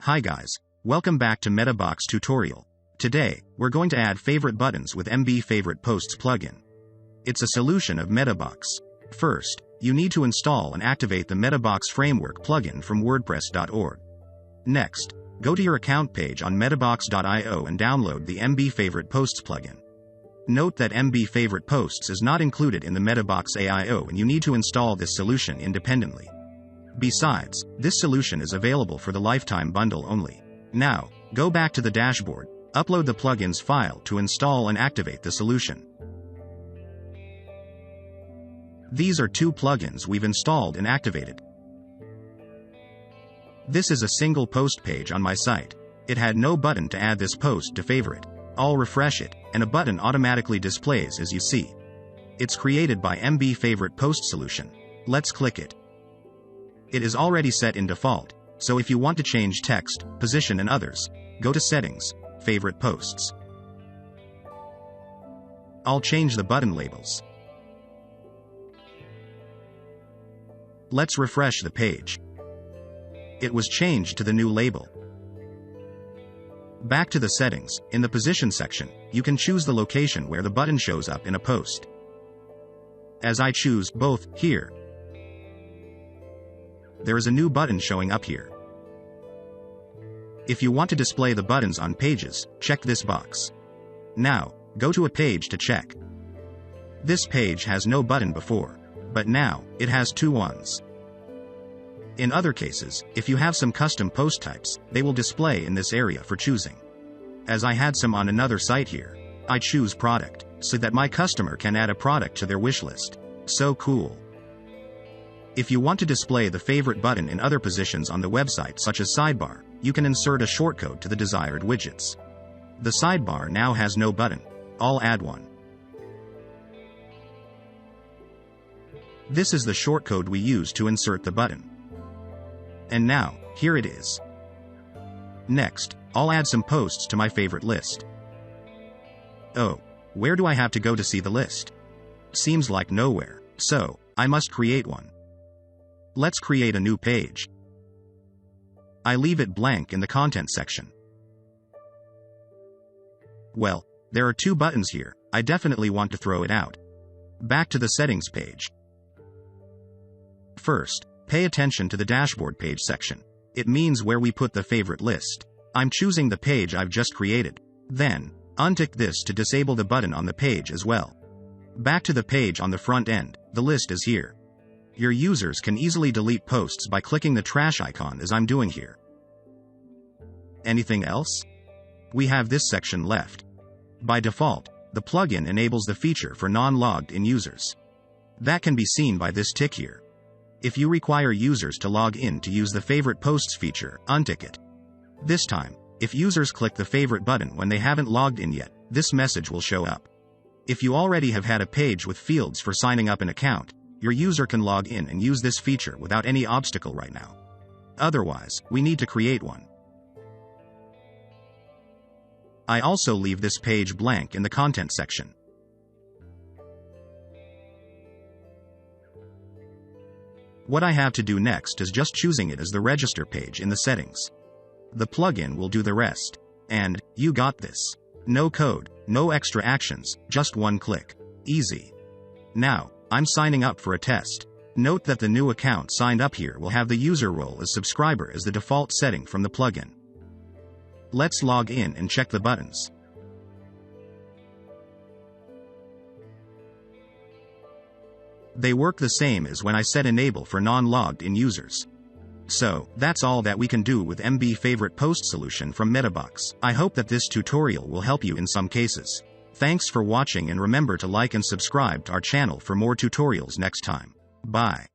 Hi guys, welcome back to Metabox tutorial. Today, we're going to add favorite buttons with MB Favorite Posts plugin. It's a solution of Metabox. First, you need to install and activate the Metabox framework plugin from WordPress.org. Next, go to your account page on metabox.io and download the MB Favorite Posts plugin. Note that MB Favorite Posts is not included in the Metabox AIO and you need to install this solution independently. Besides, this solution is available for the lifetime bundle only. Now, go back to the dashboard, upload the plugins file to install and activate the solution. These are two plugins we've installed and activated. This is a single post page on my site. It had no button to add this post to favorite. I'll refresh it, and a button automatically displays as you see. It's created by MB Favorite Post Solution. Let's click it. It is already set in default, so if you want to change text, position and others, go to Settings, Favorite Posts. I'll change the button labels. Let's refresh the page. It was changed to the new label. Back to the settings, in the position section, you can choose the location where the button shows up in a post. As I choose both here, there is a new button showing up here. If you want to display the buttons on pages, check this box. Now, go to a page to check. This page has no button before, but now, it has two ones. In other cases, if you have some custom post types, they will display in this area for choosing. As I had some on another site here, I choose product, so that my customer can add a product to their wish list. So cool. If you want to display the favorite button in other positions on the website such as sidebar, you can insert a shortcode to the desired widgets. The sidebar now has no button. I'll add one. This is the shortcode we use to insert the button. And now, here it is. Next, I'll add some posts to my favorite list. Oh, where do I have to go to see the list? Seems like nowhere, so I must create one. Let's create a new page. I leave it blank in the content section. Well, there are two buttons here, I definitely want to throw it out. Back to the settings page. First, pay attention to the dashboard page section. It means where we put the favorite list. I'm choosing the page I've just created. Then, untick this to disable the button on the page as well. Back to the page on the front end, the list is here. Your users can easily delete posts by clicking the trash icon as I'm doing here. Anything else? We have this section left. By default, the plugin enables the feature for non-logged in users. That can be seen by this tick here. If you require users to log in to use the favorite posts feature, untick it. This time, if users click the favorite button when they haven't logged in yet, this message will show up. If you already have had a page with fields for signing up an account, your user can log in and use this feature without any obstacle right now. Otherwise, we need to create one. I also leave this page blank in the content section. What I have to do next is just choosing it as the register page in the settings. The plugin will do the rest. And, you got this. No code, no extra actions, just one click. Easy. Now, I'm signing up for a test. Note that the new account signed up here will have the user role as subscriber as the default setting from the plugin. Let's log in and check the buttons. They work the same as when I set enable for non-logged in users. So, that's all that we can do with MB Favorite Post Solution from Metabox. I hope that this tutorial will help you in some cases. Thanks for watching and remember to like and subscribe to our channel for more tutorials next time. Bye.